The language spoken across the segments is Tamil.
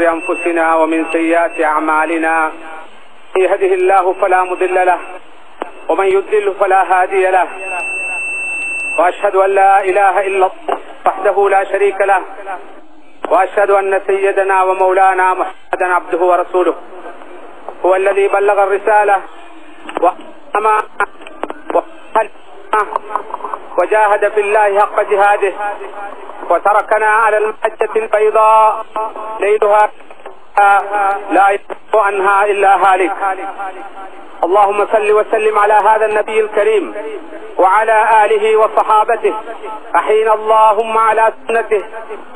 أنفسنا ومن سيئات أعمالنا من يهده الله فلا مضل له ومن يضلل فلا هادي له وأشهد أن لا إله إلا الله وحده لا شريك له وأشهد أن سيدنا ومولانا محمدا عبده ورسوله هو الذي بلغ الرسالة وجاهد في الله حق جهاده وتركنا على المحجة البيضاء ليلها لا يزيغ عنها إلا هالك. اللهم صل وسلم على هذا النبي الكريم وعلى آله وصحابته. أحينا اللهم على سنته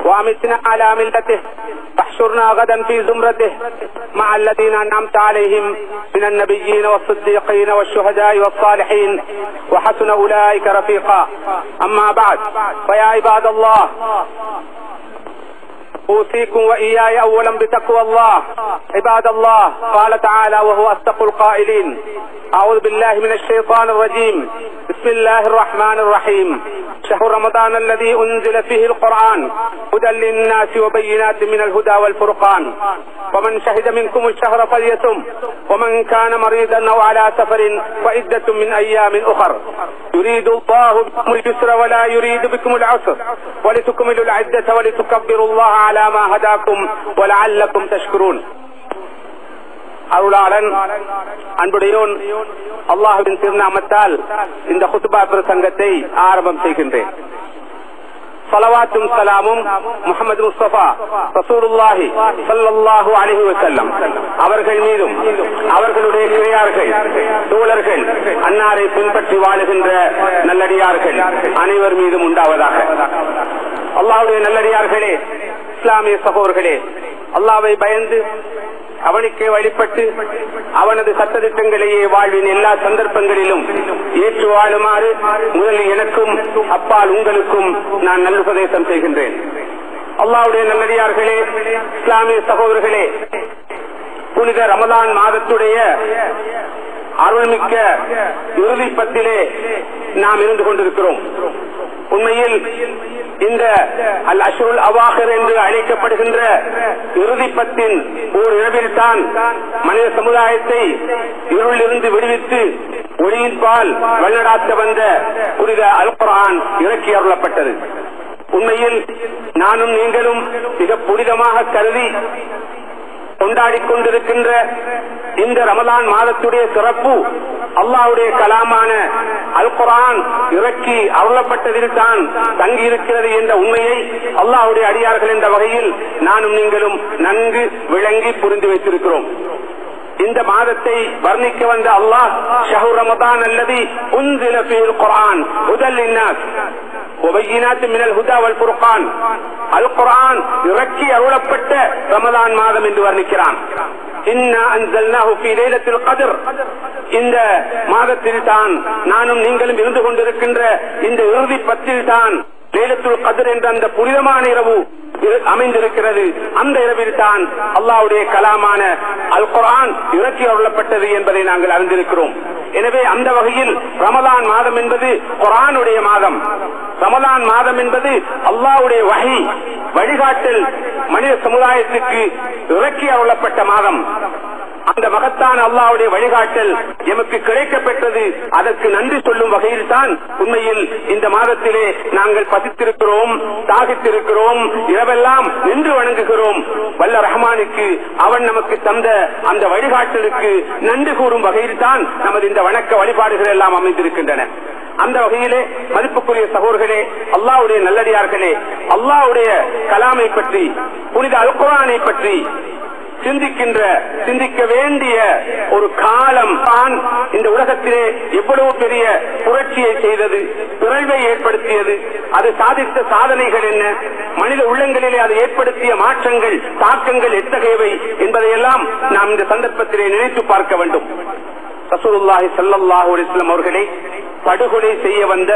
وأمتنا على ملته واحشرنا غدا في زمرته مع الذين أنعمت عليهم من النبيين والصديقين والشهداء والصالحين وحسن أولئك رفيقا. أما بعد فيا عباد الله أوصيكم وإياي أولا بتقوى الله. عباد الله قال تعالى وهو أصدق القائلين: أعوذ بالله من الشيطان الرجيم. بسم الله الرحمن الرحيم. شهر رمضان الذي أنزل فيه القرآن هدى للناس وبينات من الهدى والفرقان ومن شهد منكم الشهر فليصم ومن كان مريضا أو على سفر فعدة من أيام أخر يريد الله بكم اليسر ولا يريد بكم العسر ولتكملوا العدة ولتكبروا الله على ما هداكم ولعلكم تشكرون. அருளாளன் அன்புடையோன் அல்லாஹ்வின் திருநாமத்தால் இந்த குத்பா பிரசங்கத்தை ஆரம்பம் செய்கின்றேன். ஸலவாத்தும் ஸலாமும் முஹம்மது முஸ்தபா ரசூலுல்லாஹி ஸல்லல்லாஹு அலைஹி வஸல்லம் அவர்கள் மீதும் அவர்களுடைய கிளையார்கள் தோழர்கள் அன்னாரை பின்பற்றி வாழுகின்ற நல்லடியார்கள் அனைவர் மீதும் உண்டாவதாக. அல்லாஹ்வுடைய நல்லடியார்களே, இஸ்லாமிய சகோதரர்களே, அல்லாஹ்வை பயந்து அவனுக்கே வழிபட்டு அவனது சட்டதிட்டங்களையே வாழ்வின் எல்லா சந்தர்ப்பங்களிலும் ஏற்று வாழுமாறு முதலில் எனக்கும் அப்பால் உங்களுக்கும் நான் நல்லுபதேசம் செய்கின்றேன். அல்லாஹ்வுடைய நல்லடியார்களே, இஸ்லாமிய சகோதரர்களே, புனித ரமலான் மாதத்துடைய அருள்மிக்க இறுதி பத்திலே நாம் இருந்து கொண்டிருக்கிறோம். உண்மையில் இந்த அல் அஷ்ருல் அவாஹிர் என்று அழைக்கப்படுகின்ற இறுதி பத்தின் ஓர் இரவில்தான் மனித சமுதாயத்தை இருளிலிருந்து விடுவித்து ஒளியின்பால் வழிநடாத்த வந்த புனித அல் குர்ஆன் இறக்கி அருளப்பட்டது. உண்மையில் நானும் நீங்களும் மிக புனிதமாக கருதி கொண்டாடிக் கொண்டிருக்கின்ற இந்த ரமலான் மாதத்துடைய சிறப்பு அல்லாஹ்வுடைய கலாமான அல் குர்ஆன் இறக்கி அருளப்பட்டதில் தான் தங்கி இருக்கிறது என்ற உண்மையை அல்லாஹ்வுடைய அடியார்கள் என்ற வகையில் நானும் நீங்களும் நன்கு விளங்கி புரிந்து வைத்திருக்கிறோம். இந்த மாதத்தை வர்ணிக்க வந்த அல்லாஹ் ஷஹ்ரு ரமதான் அல்லதி உன்ஸில ஃபீஹில் குர்ஆன் ஹுதல் லின்னாஸ் وبينات من الهدى والفرقان அல் குர்ஆன் இறக்கி அருளப்பட்ட ரமலான் மாதம் என்று வர்ணிக்கிறான். இன்னா அன்ஸல்னாஹு ஃபீ லைலத்தில் கத்ர், இந்த மாதத்தில் தான் நானும் நீங்களும் இருந்து கொண்டிருக்கின்ற இந்த இறுதி பத்தில் தான் லைலத்துல் கத்ர் என்ற அந்த புனிதமான இரவு அமைந்திருக்கிறது. அந்த இரவில் தான் அல்லாஹ்வுடைய கலாமான அல் குர்ஆன் இறக்கி அருளப்பட்டது என்பதை நாங்கள் அறிந்திருக்கிறோம். எனவே அந்த வகையில் ரமலான் மாதம் என்பது குர்ஆனுடைய மாதம். ரமலான் மாதம் என்பது அல்லாஹ்வுடைய வஹி வழிகாட்டல் மனித சமுதாயத்துக்கு இறக்கி அருளப்பட்ட மாதம். அந்த மகத்தான அல்லாஹ்வுடைய வழிகாட்டல் எமக்கு கிடைக்கப்பெற்றது. அதற்கு நன்றி சொல்லும் வகையில் தான் உண்மையில் இந்த மாதத்திலே நாங்கள் பசித்திருக்கிறோம், தாகித்திருக்கிறோம், இரவெல்லாம் நின்று வணங்குகிறோம். வல்ல ரஹ்மானுக்கு அவன் நமக்கு தந்த அந்த வழிகாட்டலுக்கு நன்றி கூறும் வகையில் தான் நமது இந்த வணக்க வழிபாடுகள் எல்லாம் அமைந்திருக்கின்றன. அந்த வகையிலே மதிப்புக்குரிய சகோதரர்களே, அல்லாஹ்வுடைய நல்லடியார்களே, அல்லாஹ்வுடைய கலாமை பற்றி, புனித அல் குர்ஆனை பற்றி சிந்திக்க வேண்டிய ஒரு காலம் தான் இந்த உலகத்திலே எவ்வளவு பெரிய புரட்சியை செய்தது, பிறழ்வை ஏற்படுத்தியது, அது சாதித்த சாதனைகள் என்ன, மனித உள்ளங்களிலே அது ஏற்படுத்திய மாற்றங்கள், தாக்கங்கள் எத்தகையவை என்பதையெல்லாம் நாம் இந்த சந்தர்ப்பத்திலே நினைத்து பார்க்க வேண்டும். ரசூலுல்லாஹி ஸல்லல்லாஹு அலைஹி வஸல்லம் அவர்களை படுகொலை செய்ய வந்த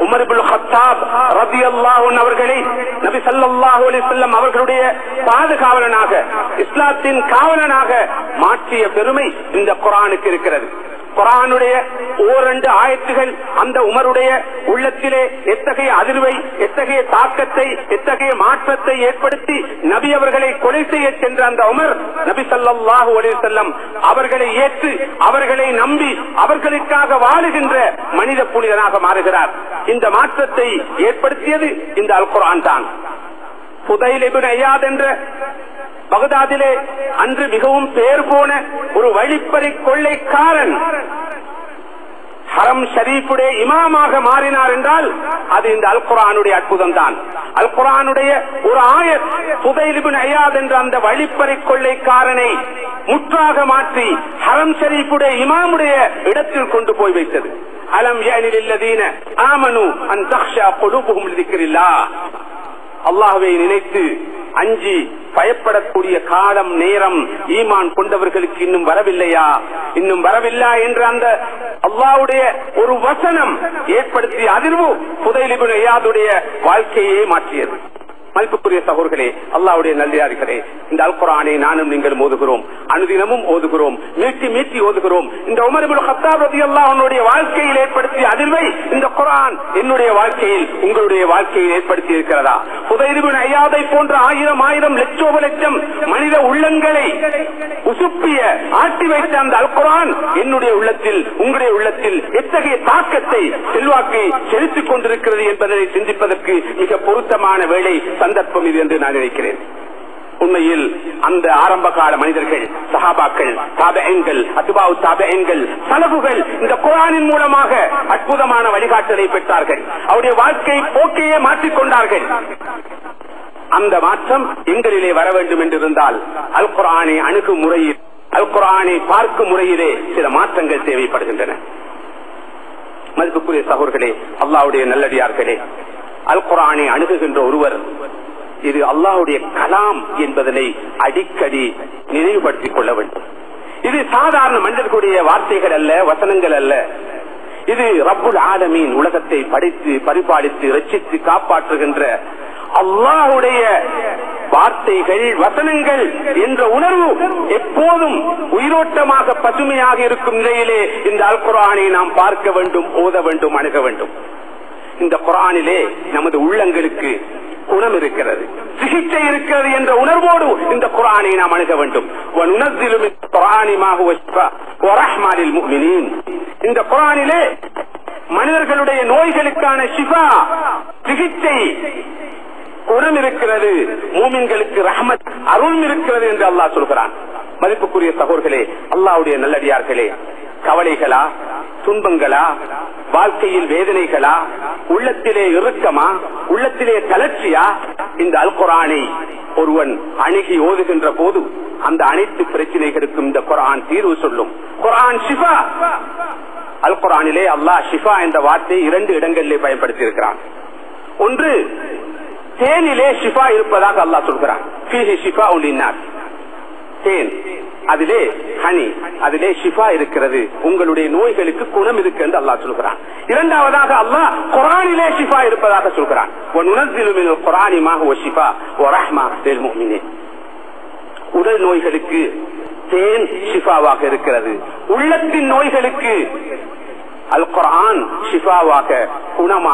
உமர் இப்னு கத்தாப் ரலியல்லாஹு அன்ஹு அவர்களை நபி ஸல்லல்லாஹு அலைஹி வஸல்லம் அவர்களுடைய பாதுகாவலனாக, இஸ்லாத்தின் காவலனாக மாற்றிய பெருமை இந்த குர்ஆனுக்கு இருக்கிறது. குர்ஆனுடைய ஓரண்டு ஆயத்துகள் அந்த உமருடைய உள்ளத்திலே எத்தகைய அதிர்வை, எத்தகைய தாக்கத்தை, எத்தகைய மாற்றத்தை ஏற்படுத்தி நபி அவர்களை கொலை செய்ய சென்ற அந்த உமர் நபி ஸல்லல்லாஹு அலைஹி வஸல்லம் அவர்களை ஏற்று அவர்களை நம்பி அவர்களுக்காக வாழுகின்ற மனித புனிதனாக மாறுகிறார். இந்த மாற்றத்தை ஏற்படுத்தியது இந்த அல் குர்ஆன் தான். ஃபுதைல் இப்னு ஐயாத் என்ற பகதாதிலே அன்று மிகவும் பேர் போன ஒரு வழிப்பறி கொள்ளைக்காரன் ஹரம் ஷரீஃபுடைய இமாமாக மாறினார் என்றால் அது இந்த அல் குர்ஆனுடைய அற்புதம் தான். அல் குர்ஆனுடைய ஒரு ஆயத் ஃபுதைல் இப்னு ஐயாத் என்ற அந்த வழிப்பறி கொள்ளைக்காரனை முற்றாக மாற்றி ஹரம் ஷரீஃபுடைய இமாமுடைய இடத்தில் கொண்டு போய் வைத்தது. அலம் யஅனி லில்லதீன ஆமனு அன் தக்ஷா குலூபுஹும் லிذிக்ரில்லாஹ். அல்லாஹ்வை நினைத்து அஞ்சி பயப்படக்கூடிய காலம் நேரம் ஈமான் கொண்டவர்களுக்கு இன்னும் வரவில்லையா, இன்னும் வரவில்லை என்ற அந்த அல்லாஹ்வுடைய ஒரு வசனம் ஏற்படுத்திய அதிர்வு ஃபுதைல் இப்னு ஐயாதுடைய வாழ்க்கையை மாற்றியது. மதிப்புக்குரிய சகோதரர்களே, அல்லாஹ்வுடைய நல்லடியார்களே, இந்த அல் குர்ஆனை நானும் நீங்கள் ஓதுகிறோம், அனுதினமும் ஓதுகிறோம், மீட்டி மீட்டி ஓதுகிறோம். இந்த உமர் இப்னு கத்தாப் ரலியல்லாஹு அன்ஹுடைய வாழ்க்கையில் ஏற்படுத்திய அதிர்வை இந்த குர்ஆன் என்னுடைய வாழ்க்கையில், உங்களுடைய வாழ்க்கையில் ஏற்படுத்தி இருக்கிறதா? ஃபுதைல் இப்னு ஐயாதை போன்ற ஆயிரம் லட்சோப லட்சம் மனித உள்ளங்களை உசுப்பிய ஆட்டி வைத்த அந்த அல் குர்ஆன் என்னுடைய உள்ளத்தில், உங்களுடைய உள்ளத்தில் எத்தகைய தாக்கத்தை, செல்வாக்கை செலுத்திக் கொண்டிருக்கிறது என்பதை சிந்திப்பதற்கு மிக பொருத்தமான வேளை, சந்தர்ப்பம் இது என்று நான் நினைக்கிறேன். உண்மையில் அந்த ஆரம்ப கால மனிதர்கள், சஹாபாக்கள், தாபிஈன்கள், அத்பாஉ தாபிஈன்கள், சலஃபுகள் இந்த குர்ஆனின் மூலமாக அற்புதமான வழிகாட்டலை பெற்றார்கள். அவருடைய வாழ்க்கை போக்கையே மாற்றிக்கொண்டார்கள். அந்த மாற்றம் எங்களிலே வர வேண்டும் என்றிருந்தால் அல் குர்ஆனை அணுகும் முறையில், அல் குர்ஆனை பார்க்கும் முறையிலே சில மாற்றங்கள் தேவைப்படுகின்றன. மதிப்புக்குரிய சகோதரர்களே, அல்லாஹ்வுடைய நல்லடியார்களே, அல் குர்ஆனை அணுகுகின்ற ஒருவர் இது அல்லாஹ்வுடைய கலாம் என்பதனை அடிக்கடி நினைவுபடுத்திக் கொள்ள வேண்டும். இது சாதாரண மனிதர்களுடைய வார்த்தைகள் அல்ல, வசனங்கள் அல்ல. இது ரப்புல் ஆலமீன் உலகத்தை படைத்து பரிபாலித்து ரட்சித்து காப்பாற்றுகின்ற அல்லாஹ்வுடைய வார்த்தைகள், வசனங்கள் என்ற உணர்வு எப்போதும் உயிரோட்டமாக பசுமையாக இருக்கும் நிலையிலே இந்த அல் குர்ஆனை நாம் பார்க்க வேண்டும், ஓத வேண்டும், அணுக வேண்டும். இந்த குர்ஆனிலே நமது உள்ளங்களுக்கு குணம் இருக்கிறது, சிகிச்சை இருக்கிறது என்ற உணர்வோடு இந்த குர்ஆனை நாம் அணுக வேண்டும். வனுனஸ்ஸிலு மினல் குர்ஆனி மா ஹுவ ஷிஃபா வ ரஹ்மா லில் முஃமினீன். இந்த குர்ஆனிலே மனிதர்களுடைய நோய்களுக்கான ஷிஃபா, சிகிச்சை, குணம் இருக்கிறது, மூமின்களுக்கு ரஹ்மத், அருள் இருக்கிறது என்று அல்லாஹ் சொல்கிறான். மதிப்புக்குரிய சகோதரர்களே, அல்லாஹ்வுடைய நல்லடியார்களே, கவலைகளா, துன்பங்களா, வாழ்க்கையில் வேதனைகளா, உள்ளத்திலே இறுக்கமா, உள்ளத்திலே தளர்ச்சியா, இந்த அல் குர்ஆனை ஒருவன் அணுகி ஓதுகின்ற போது அந்த அனைத்து பிரச்சனைகளுக்கும் இந்த குர்ஆன் தீர்வு சொல்லும். குர்ஆன் ஷிஃபா. அல் குர்ஆனிலே அல்லாஹ் ஷிஃபா என்ற வார்த்தை 2 இடங்களிலே பயன்படுத்தி இருக்கிறான். ஒன்று, தேனிலே ஷிஃபா இருப்பதாக அல்லாஹ் சொல்கிறான். ஃபீஹி ஷிஃபாஉன் லின்னாஸ். தேன், அதிலே ஹனி, அதிலே ஷிஃபா இருக்கிறது, உங்களுடைய நோய்களுக்கு குணம் இருக்கு என்று அல்லாஹ் சொல்கிறான். இரண்டாவதாக அல்லாஹ் குர்ஆனிலே ஷிஃபா இருப்பதாக சொல்கிறான். வனுனஸ்ஸிலு மினல் குர்ஆனி மா ஹுவ ஷிஃபா வ ரஹ்மா லில் முஃமினீன். உடல் நோய்களுக்கு தேன் ஷிஃபாவாக இருக்கிறது, உள்ளத்தின் நோய்களுக்கு அல் குர்ஆன் ஷிஃபாவாக, குணமாக